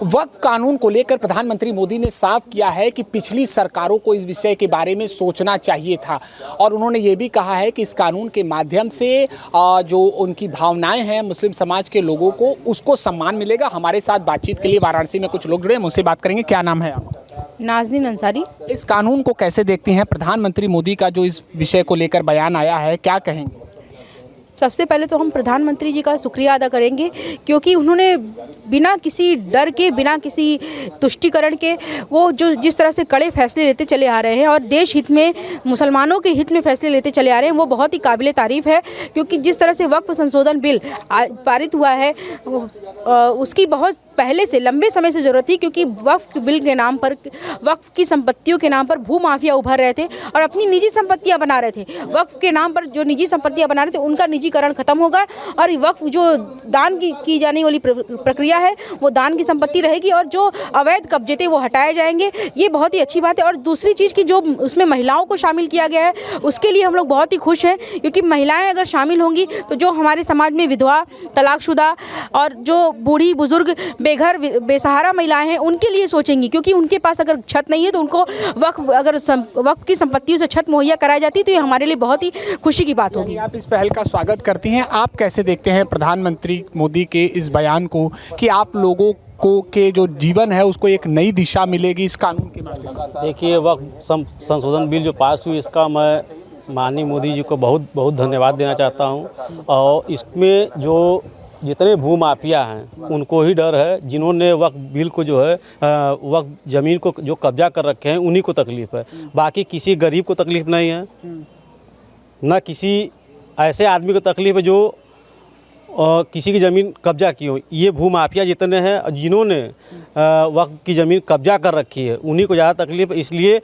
वक्फ कानून को लेकर प्रधानमंत्री मोदी ने साफ किया है कि पिछली सरकारों को इस विषय के बारे में सोचना चाहिए था और उन्होंने ये भी कहा है कि इस कानून के माध्यम से जो उनकी भावनाएं हैं मुस्लिम समाज के लोगों को उसको सम्मान मिलेगा। हमारे साथ बातचीत के लिए वाराणसी में कुछ लोग जुड़े हैं, मुझसे बात करेंगे। क्या नाम है आप? नाज़नीन अंसारी। इस कानून को कैसे देखती हैं? प्रधानमंत्री मोदी का जो इस विषय को लेकर बयान आया है, क्या कहेंगे? सबसे पहले तो हम प्रधानमंत्री जी का शुक्रिया अदा करेंगे क्योंकि उन्होंने बिना किसी डर के, बिना किसी तुष्टिकरण के वो जो जिस तरह से कड़े फैसले लेते चले आ रहे हैं और देश हित में, मुसलमानों के हित में फैसले लेते चले आ रहे हैं, वो बहुत ही काबिले तारीफ़ है। क्योंकि जिस तरह से वक्फ संशोधन बिल पारित हुआ है उसकी बहुत पहले से, लंबे समय से ज़रूरत थी क्योंकि वक्फ बिल के नाम पर, वक्फ की संपत्तियों के नाम पर भू माफिया उभर रहे थे और अपनी निजी संपत्तियां बना रहे थे। वक्फ के नाम पर जो निजी संपत्तियां बना रहे थे उनका निजीकरण खत्म होगा और वक्फ जो दान की जाने वाली प्रक्रिया है वो दान की संपत्ति रहेगी और जो अवैध कब्जे थे वो हटाए जाएंगे। ये बहुत ही अच्छी बात है। और दूसरी चीज़ की जो उसमें महिलाओं को शामिल किया गया है उसके लिए हम लोग बहुत ही खुश हैं क्योंकि महिलाएँ अगर शामिल होंगी तो जो हमारे समाज में विधवा, तलाकशुदा और जो बूढ़ी बुजुर्ग, बेघर, बेसहारा महिलाएं हैं उनके लिए सोचेंगी क्योंकि उनके पास अगर छत नहीं है तो उनको वक्फ की संपत्तियों से छत मुहैया कराई जाती है तो ये हमारे लिए बहुत ही खुशी की बात होगी। आप इस पहल का स्वागत करती हैं। आप कैसे देखते हैं प्रधानमंत्री मोदी के इस बयान को कि आप लोगों को के जो जीवन है उसको एक नई दिशा मिलेगी इस कानून के माध्यम से? देखिए, वक्फ संशोधन बिल जो पास हुई इसका मैं माननीय मोदी जी को बहुत बहुत धन्यवाद देना चाहता हूँ। और इसमें जो जितने भू माफिया हैं उनको ही डर है, जिन्होंने वक्फ बिल को जो है वक्फ ज़मीन को जो कब्जा कर रखे हैं उन्हीं को तकलीफ़ है। बाकी किसी गरीब को तकलीफ़ नहीं है, ना किसी ऐसे आदमी को तकलीफ़ है जो किसी की ज़मीन कब्जा की हो। ये भू माफिया जितने हैं जिन्होंने वक्फ की ज़मीन कब्जा कर रखी है उन्हीं को ज़्यादा तकलीफ़ है। इसलिए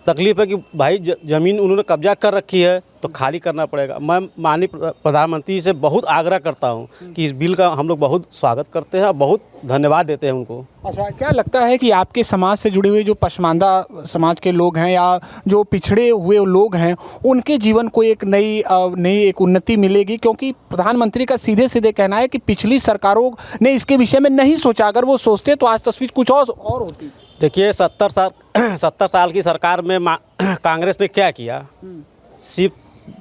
तकलीफ़ है कि भाई ज़मीन उन्होंने कब्जा कर रखी है तो खाली करना पड़ेगा। मैं माननीय प्रधानमंत्री से बहुत आग्रह करता हूं कि इस बिल का हम लोग बहुत स्वागत करते हैं और बहुत धन्यवाद देते हैं उनको। अच्छा, क्या लगता है कि आपके समाज से जुड़े हुए जो पसमानदा समाज के लोग हैं या जो पिछड़े हुए लोग हैं उनके जीवन को एक नई एक उन्नति मिलेगी? क्योंकि प्रधानमंत्री का सीधे सीधे कहना है कि पिछली सरकारों ने इसके विषय में नहीं सोचा, अगर वो सोचते तो आज तस्वीर कुछ और होती। देखिए, 70 साल की सरकार में कांग्रेस ने क्या किया? सिर्फ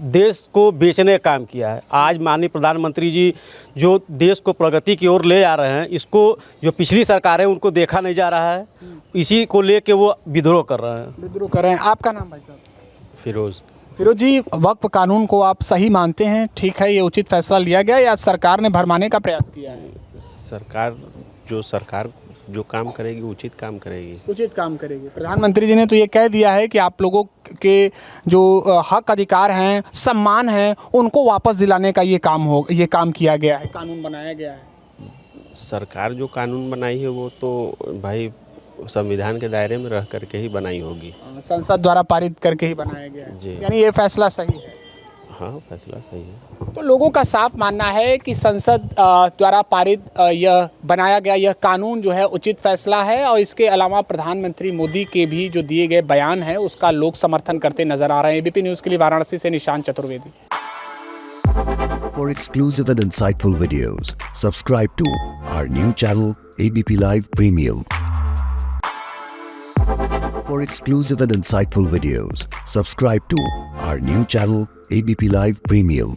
देश को बेचने का काम किया है। आज माननीय प्रधानमंत्री जी जो देश को प्रगति की ओर ले जा रहे हैं, इसको जो पिछली सरकार है उनको देखा नहीं जा रहा है, इसी को लेके वो विद्रोह कर रहे हैं। आपका नाम भाई साहब? फिरोज जी, वक्फ कानून को आप सही मानते हैं? ठीक है, ये उचित फैसला लिया गया या सरकार ने भरमाने का प्रयास किया है? सरकार जो काम करेगी उचित काम करेगी। प्रधानमंत्री जी ने तो ये कह दिया है कि आप लोगों के जो हक अधिकार हैं, सम्मान हैं, उनको वापस दिलाने का ये काम किया गया है, कानून बनाया गया है। सरकार जो कानून बनाई है वो तो भाई संविधान के दायरे में रह करके ही बनाई होगी, संसद द्वारा पारित करके ही बनाया गया है जी। यानी ये फैसला सही है? हाँ, फैसला सही है। तो लोगों का साफ मानना है कि संसद द्वारा पारित यह बनाया गया यह कानून जो है उचित फैसला है और इसके अलावा प्रधानमंत्री मोदी के भी जो दिए गए बयान है उसका लोग समर्थन करते नजर आ रहे हैं। एबीपी न्यूज़ के लिए वाराणसी से Nishant Chaturvedi. For exclusive and insightful videos, subscribe to our new channel ABP Live Premium. For exclusive and insightful videos, subscribe to our new channel ABP Live Premium.